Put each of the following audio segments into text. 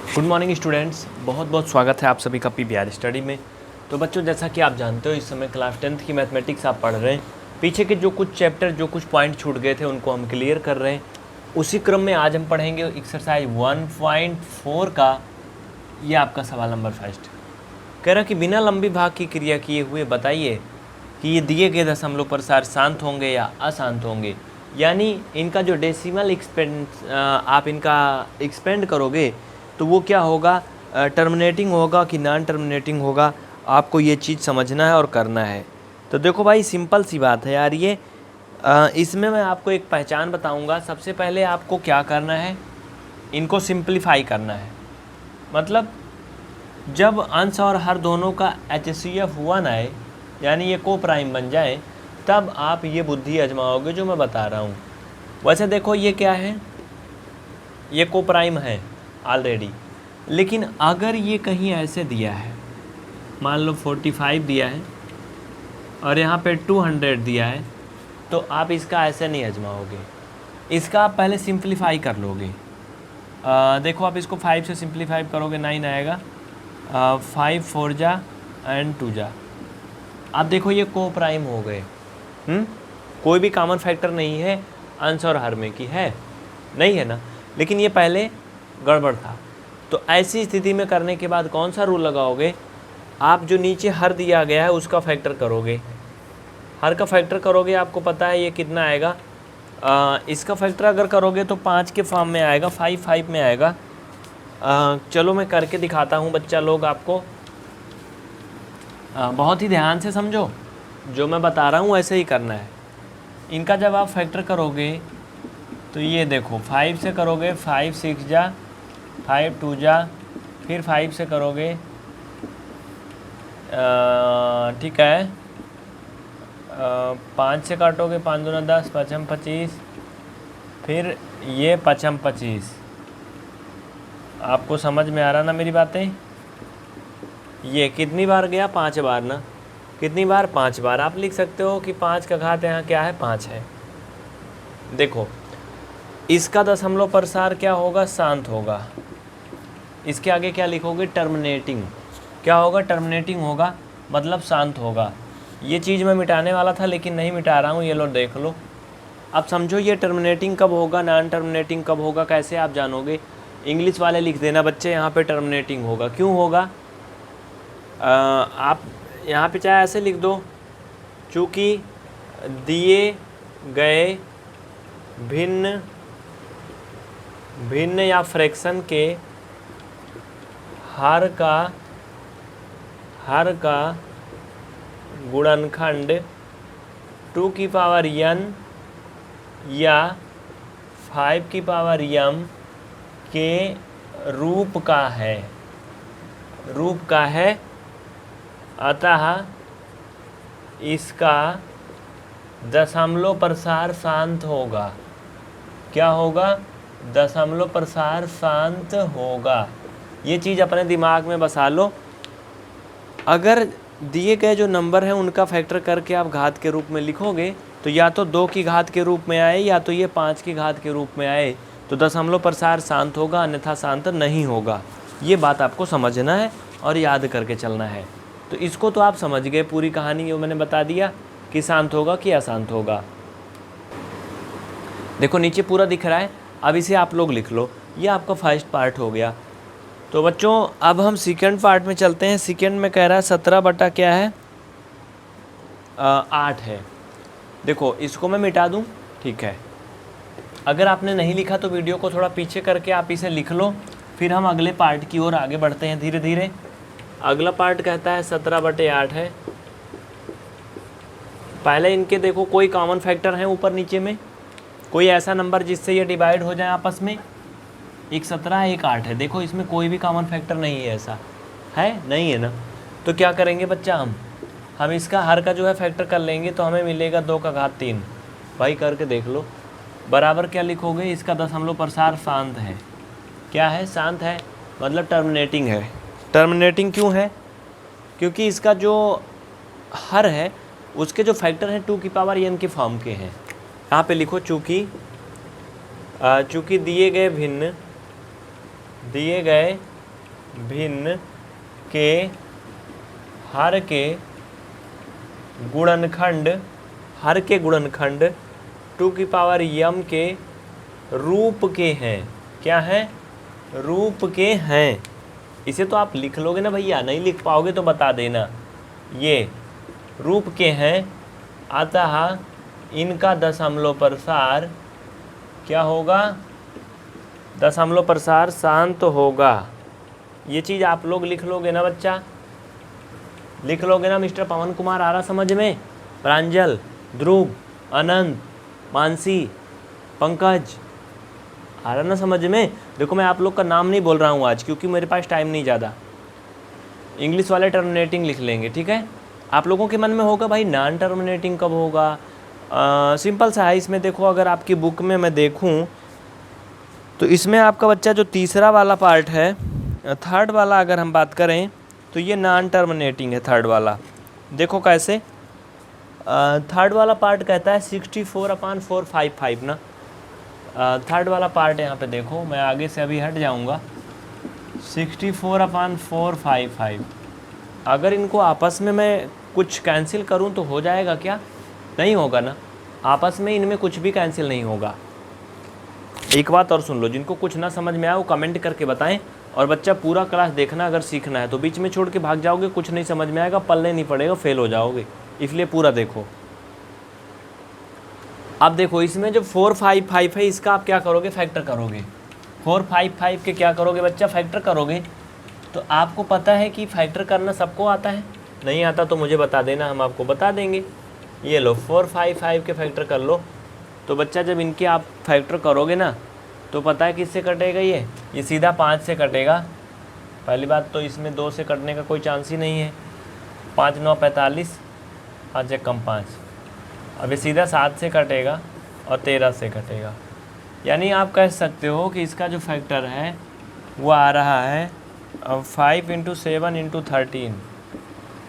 Good morning students, बहुत बहुत स्वागत है आप सभी का पीवीआर स्टडी में। तो बच्चों, जैसा कि आप जानते हो इस समय क्लास 10th की मैथमेटिक्स आप पढ़ रहे हैं। पीछे के जो कुछ चैप्टर जो कुछ पॉइंट छूट गए थे उनको हम क्लियर कर रहे हैं। उसी क्रम में आज हम पढ़ेंगे एक्सरसाइज 1.4 का ये आपका सवाल नंबर फर्स्ट। कह रहा कि बिना लंबी भाग की क्रिया किए हुए बताइए कि ये दिए गए दशमलव प्रसार शांत होंगे या अशांत होंगे। यानी इनका जो डेसिमल आप इनका एक्सपेंड करोगे तो वो क्या होगा, टर्मिनेटिंग होगा कि नॉन टर्मिनेटिंग होगा। आपको ये चीज़ समझना है और करना है। तो देखो भाई, सिंपल सी बात है यार ये। इसमें मैं आपको एक पहचान बताऊंगा। सबसे पहले आपको क्या करना है, इनको सिंप्लीफाई करना है। मतलब जब अंश और हर दोनों का HCF 1 आए, यानी ये को प्राइम बन जाए, तब आप ये बुद्धि आजमाओगे जो मैं बता रहा हूँ। वैसे देखो ये क्या है, ये को प्राइम है ऑलरेडी। लेकिन अगर ये कहीं ऐसे दिया है, मान लो 45 दिया है और यहाँ पे 200 दिया है, तो आप इसका ऐसे नहीं आजमाओगे। इसका आप पहले सिंप्लीफाई कर लोगे। देखो आप इसको 5 से सिंप्लीफाई करोगे 9 आएगा। 5 4 जा एंड 2 जा। अब देखो ये को प्राइम हो गए। कोई भी कॉमन फैक्टर नहीं है अंश और हर में की है, नहीं है ना। लेकिन ये पहले गड़बड़ था। तो ऐसी स्थिति में करने के बाद कौन सा रूल लगाओगे, आप जो नीचे हर दिया गया है उसका फैक्टर करोगे। हर का फैक्टर करोगे, आपको पता है ये कितना आएगा। इसका फैक्टर अगर करोगे तो 5 के फॉर्म में आएगा, 5 में आएगा। चलो मैं करके दिखाता हूँ बच्चा लोग आपको। बहुत ही ध्यान से समझो, जो मैं बता रहा हूँ ऐसे ही करना है। इनका जब आप फैक्टर करोगे तो ये देखो 5 से करोगे 5 6 जा, 5 2 जा, फिर 5 से करोगे, ठीक है। 5 से काटोगे, 5 दूना 10, 5 25, फिर ये 5 25। आपको समझ में आ रहा ना मेरी बातें। ये कितनी बार गया, 5 बार ना। कितनी बार, 5 बार। आप लिख सकते हो कि 5 का घात यहाँ क्या है, 5 है। देखो इसका दशमलव प्रसार क्या होगा, शांत होगा। इसके आगे क्या लिखोगे, टर्मिनेटिंग। क्या होगा, टर्मिनेटिंग होगा, मतलब शांत होगा। ये चीज़ मैं मिटाने वाला था लेकिन नहीं मिटा रहा हूँ, ये लो देख लो। अब समझो ये टर्मिनेटिंग कब होगा, नॉन टर्मिनेटिंग कब होगा, कैसे आप जानोगे। इंग्लिश वाले लिख देना बच्चे, यहाँ पे टर्मिनेटिंग होगा। क्यों होगा, आप यहाँ पे चाहे ऐसे लिख दो, चूँकि दिए गए भिन्न भिन्न या फ्रैक्शन के हर का गुणनखंड 2 की पावर n या 5 की पावर m के रूप का है। अतः इसका दशमलव प्रसार शांत होगा। क्या होगा, दशमलव प्रसार शांत होगा। ये चीज़ अपने दिमाग में बसा लो। अगर दिए गए जो नंबर हैं उनका फैक्टर करके आप घात के रूप में लिखोगे तो या तो 2 की घात के रूप में आए या तो ये 5 की घात के रूप में आए, तो दशमलव प्रसार शांत होगा, अन्यथा शांत नहीं होगा। ये बात आपको समझना है और याद करके चलना है। तो इसको तो आप समझ गए, पूरी कहानी ये मैंने बता दिया कि शांत होगा कि अशांत होगा। देखो नीचे पूरा दिख रहा है। अब इसे आप लोग लिख लो। ये आपका फर्स्ट पार्ट हो गया। तो बच्चों अब हम सेकंड पार्ट में चलते हैं। सेकंड में कह रहा है 17 बटा क्या है, 8 है। देखो इसको मैं मिटा दूं, ठीक है। अगर आपने नहीं लिखा तो वीडियो को थोड़ा पीछे करके आप इसे लिख लो, फिर हम अगले पार्ट की ओर आगे बढ़ते हैं धीरे धीरे। अगला पार्ट कहता है 17 बटे 8 है। पहले इनके देखो कोई कॉमन फैक्टर है ऊपर नीचे में, कोई ऐसा नंबर जिससे ये डिवाइड हो जाए आपस में। एक 17 एक 8 है। देखो इसमें कोई भी कॉमन फैक्टर नहीं है, ऐसा है नहीं है ना। तो क्या करेंगे बच्चा, हम इसका हर का जो है फैक्टर कर लेंगे तो हमें मिलेगा 2 का घात 3। भाई करके देख लो। बराबर क्या लिखोगे, इसका दशमलव प्रसार शांत है। क्या है, शांत है, मतलब टर्मिनेटिंग है। टर्मिनेटिंग क्यों है, क्योंकि इसका जो हर है उसके जो फैक्टर हैं 2 की पावर n के फॉर्म के हैं। यहाँ पे लिखो चूँकि दिए गए भिन्न के हर के गुणनखंड 2 की पावर m के रूप के हैं। क्या है? रूप के हैं। इसे तो आप लिख लोगे ना भैया, नहीं लिख पाओगे तो बता देना। ये रूप के हैं, अतः इनका दशमलव प्रसार क्या होगा? दशमलव प्रसार शांत होगा। ये चीज़ आप लोग लिख लोगे ना बच्चा? लिख लोगे ना मिस्टर पवन कुमार? आ रहा समझ में? प्रांजल, ध्रुव, अनंत, मानसी, पंकज, आ रहा ना समझ में? देखो मैं आप लोग का नाम नहीं बोल रहा हूँ आज, क्योंकि मेरे पास टाइम नहीं ज़्यादा। इंग्लिश वाले टर्मिनेटिंग लिख लेंगे, ठीक है? आप लोगों के मन में होगा भाई नॉन टर्मिनेटिंग कब होगा? सिंपल सा है। इसमें देखो, अगर आपकी बुक में मैं देखूँ तो इसमें आपका बच्चा जो तीसरा वाला पार्ट है, थर्ड वाला अगर हम बात करें तो ये नॉन टर्मिनेटिंग है। थर्ड वाला देखो कैसे, थर्ड वाला पार्ट कहता है 64/455 ना। थर्ड वाला पार्ट यहाँ पे देखो, मैं आगे से अभी हट जाऊँगा। 64/455। अगर इनको आपस में मैं कुछ कैंसिल करूँ तो हो जाएगा क्या? नहीं होगा ना। आपस में इनमें कुछ भी कैंसिल नहीं होगा। एक बात और सुन लो, जिनको कुछ ना समझ में आए वो कमेंट करके बताएं। और बच्चा पूरा क्लास देखना अगर सीखना है, तो बीच में छोड़ के भाग जाओगे, कुछ नहीं समझ में आएगा, पल्ले नहीं पड़ेगा, फेल हो जाओगे। इसलिए पूरा देखो। अब देखो, इसमें जो 455 है, इसका आप क्या करोगे? फैक्टर करोगे। 455 के क्या करोगे बच्चा? फैक्टर करोगे। तो आपको पता है कि फैक्टर करना सबको आता है? नहीं आता तो मुझे बता देना, हम आपको बता देंगे। ये लो 455 के फैक्टर कर लो। तो बच्चा जब इनके आप फैक्टर करोगे ना, तो पता है किससे कटेगा? ये सीधा 5 से कटेगा। पहली बात तो इसमें 2 से कटने का कोई चांस ही नहीं है। 5 9 45, 5 1 कम 5। अब ये सीधा 7 से कटेगा और 13 से कटेगा। यानी आप कह सकते हो कि इसका जो फैक्टर है वो आ रहा है 5 × 7 × 13।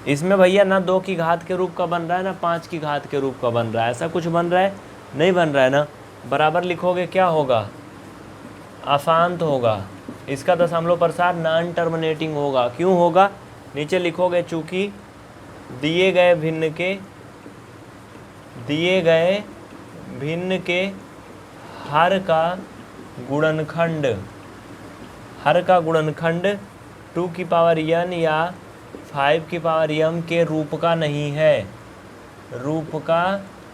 इसमें भैया ना 2 की घात के रूप का बन रहा है, ना 5 की घात के रूप का बन रहा है। ऐसा कुछ बन रहा है? नहीं बन रहा है ना। बराबर लिखोगे क्या होगा? अशांत होगा। इसका दशमलव प्रसार नॉन टर्मिनेटिंग होगा। क्यों होगा? नीचे लिखोगे, चूँकि दिए गए भिन्न के हर का गुणनखंड 2 की पावर n या 5 की पावर m के रूप का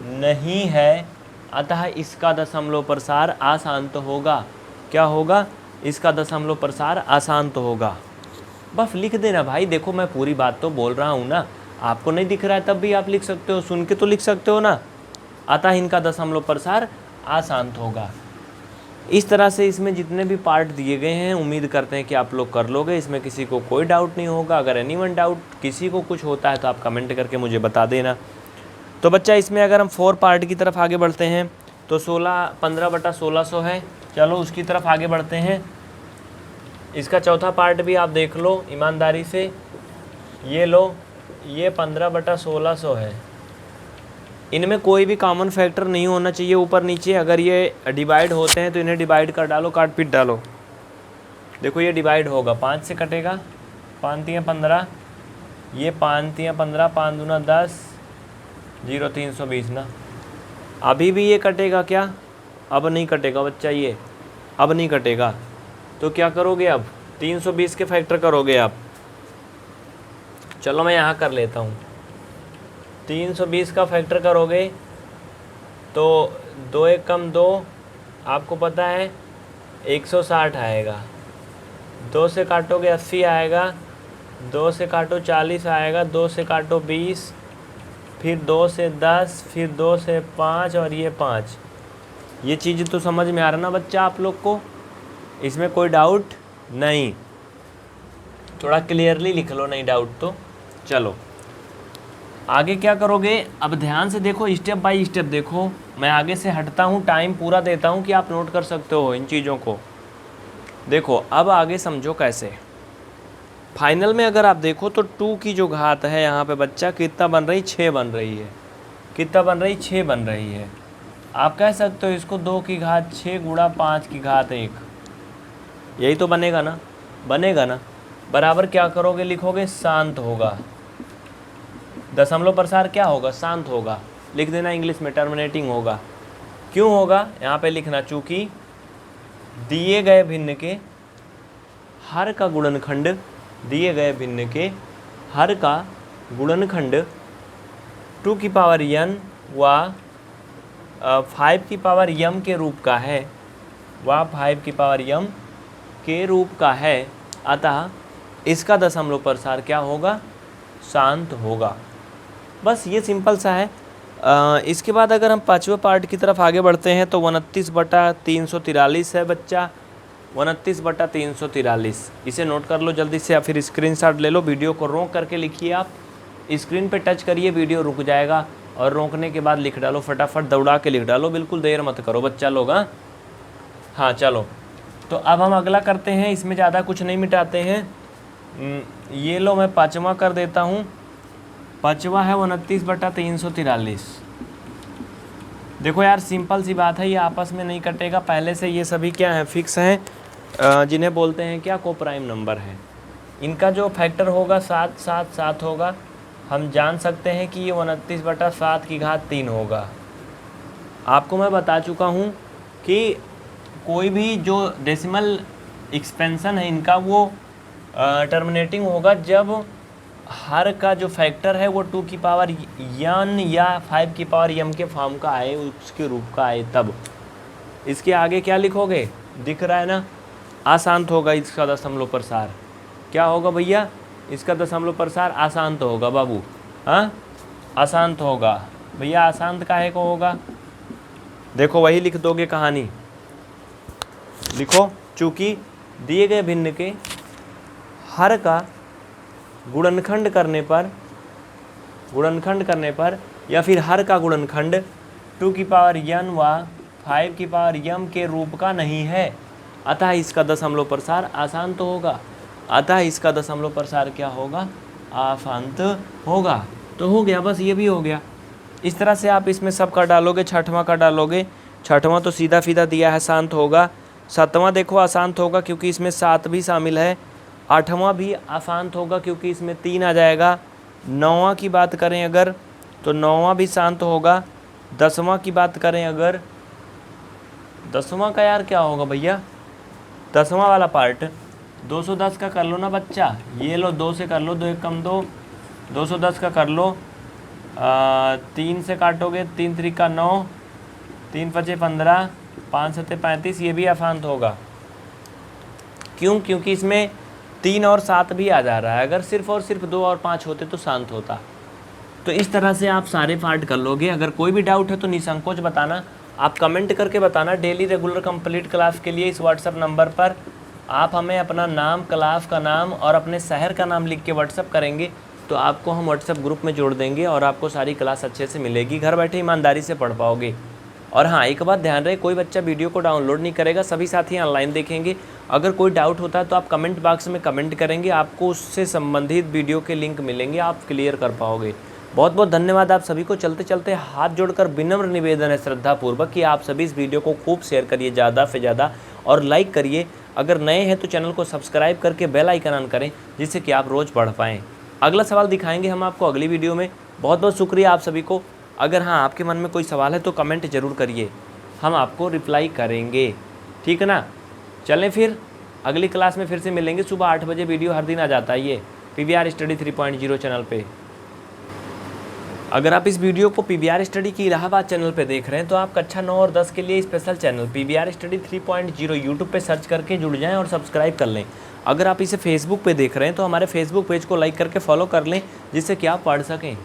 नहीं है, अतः इसका दशमलव प्रसार अशांत होगा। क्या होगा? इसका दशमलव प्रसार अशांत होगा। बस लिख देना भाई। देखो मैं पूरी बात तो बोल रहा हूँ ना, आपको नहीं दिख रहा है तब भी आप लिख सकते हो, सुन के तो लिख सकते हो ना। अतः इनका दशमलव प्रसार अशांत होगा। इस तरह से इसमें जितने भी पार्ट दिए गए हैं, उम्मीद करते हैं कि आप लोग कर लोगे। इसमें किसी को कोई डाउट नहीं होगा। अगर एनीवन डाउट किसी को कुछ होता है तो आप कमेंट करके मुझे बता देना। तो बच्चा इसमें अगर हम 4 पार्ट की तरफ आगे बढ़ते हैं तो 15/1600 है। चलो उसकी तरफ आगे बढ़ते हैं। इसका चौथा पार्ट भी आप देख लो ईमानदारी से। ये लो, ये 15/1600 है। इनमें कोई भी कॉमन फैक्टर नहीं होना चाहिए ऊपर नीचे। अगर ये डिवाइड होते हैं तो इन्हें डिवाइड कर डालो, काट पीट डालो। देखो ये डिवाइड होगा, 5 से कटेगा, 5 3 15, ये 5 3 15, 5 दूना 10, 0 320 ना। अभी भी ये कटेगा क्या? अब नहीं कटेगा बच्चा, ये अब नहीं कटेगा। तो क्या करोगे? अब 320 के फैक्टर करोगे आप। चलो मैं यहाँ कर लेता हूँ। 320 का फैक्टर करोगे तो 2 1 कम 2, आपको पता है 160 आएगा। 2 से काटोगे 80 आएगा, 2 से काटो 40 आएगा, 2 से काटो 20, फिर 2 से 10, फिर 2 से 5 और ये 5। ये चीज़ तो समझ में आ रहा ना बच्चा आप लोग को? इसमें कोई डाउट नहीं? थोड़ा क्लियरली लिख लो, नहीं डाउट तो। चलो आगे क्या करोगे? अब ध्यान से देखो, स्टेप बाय स्टेप देखो। मैं आगे से हटता हूँ, टाइम पूरा देता हूँ कि आप नोट कर सकते हो इन चीज़ों को। देखो अब आगे समझो कैसे। फाइनल में अगर आप देखो तो 2 की जो घात है यहाँ पे बच्चा कितना बन रही? 6 बन रही है। कितना बन रही? 6 बन रही है। आप कह सकते हो इसको 2 की घात 6 गुणा 5 की घात 1। यही तो बनेगा ना? बनेगा ना? बराबर क्या करोगे, लिखोगे शांत होगा। दशमलव प्रसार क्या होगा, शांत होगा। लिख देना इंग्लिश में, टर्मिनेटिंग होगा। क्यों होगा यहाँ पे लिखना, चूंकि दिए गए भिन्न के हर का गुणनखंड, दिए गए भिन्न के हर का गुणनखंड 2 की पावर n व 5 की पावर m के रूप का है, व 5 की पावर m के रूप का है। अतः इसका दशमलव प्रसार क्या होगा, शांत होगा। बस ये सिंपल सा है। इसके बाद अगर हम पाँचवें पार्ट की तरफ आगे बढ़ते हैं तो 29/343 है बच्चा, 29/343। इसे नोट कर लो जल्दी से या फिर स्क्रीनशॉट ले लो। वीडियो को रोक करके लिखिए, आप स्क्रीन पे टच करिए, वीडियो रुक जाएगा और रोकने के बाद लिख डालो, फटाफट दौड़ा के लिख डालो, बिल्कुल देर मत करो बच्चा लोग। हाँ चलो, तो अब हम अगला करते हैं। इसमें ज़्यादा कुछ नहीं मिटाते हैं। ये लो मैं पाँचवा कर देता हूँ। पाँचवा है 29/343। देखो यार सिंपल सी बात है, ये आपस में नहीं कटेगा। पहले से ये सभी क्या हैं, फिक्स हैं, जिन्हें बोलते हैं क्या, को प्राइम नंबर है। इनका जो फैक्टर होगा 7 7 7 होगा। हम जान सकते हैं कि ये 29/7 की घात 3 होगा। आपको मैं बता चुका हूँ कि कोई भी जो डेसिमल एक्सपेंशन है इनका वो टर्मिनेटिंग होगा जब हर का जो फैक्टर है वो 2 की पावर n या 5 की पावर m के फॉर्म का आए, उसके रूप का आए तब। इसके आगे क्या लिखोगे, दिख रहा है ना, अशांत होगा इसका दशमलव प्रसार। क्या होगा भैया, इसका दशमलव प्रसार अशांत होगा बाबू। हाँ अशांत होगा भैया, अशांत काहे को होगा, देखो वही लिख दोगे कहानी। लिखो, चूँकि दिए गए भिन्न के हर का गुणनखंड करने पर या फिर हर का गुणनखंड 2 की पावर n व 5 की पावर m के रूप का नहीं है, अतः इसका दशमलव प्रसार अशांत होगा। अतः इसका दशमलव प्रसार क्या होगा, अशांत होगा। तो हो गया, बस ये भी हो गया। इस तरह से आप इसमें सबका डालोगे, छठवां का डालोगे। छठवां तो सीधा फीधा दिया है, शांत होगा। सातवां देखो अशांत होगा क्योंकि इसमें 7 भी शामिल है। आठवां भी अशांत होगा क्योंकि इसमें 3 आ जाएगा। नौवां की बात करें अगर तो नौवां भी शांत होगा। 10वां की बात करें अगर, 10वां का यार क्या होगा भैया, 10वां वाला पार्ट 210 का कर लो ना बच्चा। ये लो 2 से कर लो, 2 1 कम 2, 210 का कर लो। 3 से काटोगे, 3 3 का 9, 3 5 15, 5 7 35, ये भी अशांत होगा। क्यों, क्योंकि इसमें 3 और 7 भी आ जा रहा है। अगर सिर्फ और सिर्फ 2 और 5 होते तो शांत होता। तो इस तरह से आप सारे पार्ट कर लोगे। अगर कोई भी डाउट है तो निसंकोच बताना, आप कमेंट करके बताना। डेली रेगुलर कंप्लीट क्लास के लिए इस व्हाट्सएप नंबर पर आप हमें अपना नाम, क्लास का नाम और अपने शहर का नाम लिख के व्हाट्सएप करेंगे तो आपको हम व्हाट्सएप ग्रुप में जोड़ देंगे और आपको सारी क्लास अच्छे से मिलेगी। घर बैठे ईमानदारी से पढ़ पाओगे। और हाँ, एक बात ध्यान रहे, कोई बच्चा वीडियो को डाउनलोड नहीं करेगा, सभी साथी ऑनलाइन देखेंगे। अगर कोई डाउट होता है तो आप कमेंट बॉक्स में कमेंट करेंगे, आपको उससे संबंधित वीडियो के लिंक मिलेंगे, आप क्लियर कर पाओगे। बहुत बहुत धन्यवाद आप सभी को। चलते चलते हाथ जोड़कर विनम्र निवेदन है श्रद्धापूर्वक कि आप सभी इस वीडियो को खूब शेयर करिए ज़्यादा से ज़्यादा और लाइक करिए। अगर नए हैं तो चैनल को सब्सक्राइब करके बेल आइकन ऑन करें जिससे कि आप रोज़ पढ़ पाएँ। अगला सवाल दिखाएंगे हम आपको अगली वीडियो में। बहुत बहुत शुक्रिया आप सभी को। अगर हाँ आपके मन में कोई सवाल है तो कमेंट ज़रूर करिए, हम आपको रिप्लाई करेंगे, ठीक है ना। चलें फिर अगली क्लास में फिर से मिलेंगे। सुबह 8 बजे वीडियो हर दिन आ जाता है ये PVR स्टडी 3.0 चैनल पे। अगर आप इस वीडियो को PVR स्टडी की इलाहाबाद चैनल पे देख रहे हैं तो आप कक्षा 9 और 10 के लिए special channel PVR study 3.0 YouTube पे सर्च करके जुड़ जाएं और सब्सक्राइब कर लें। अगर आप इसे फेसबुक पे देख रहे हैं तो हमारे फेसबुक पेज को लाइक करके फॉलो कर लें जिससे कि आप पढ़ सकें।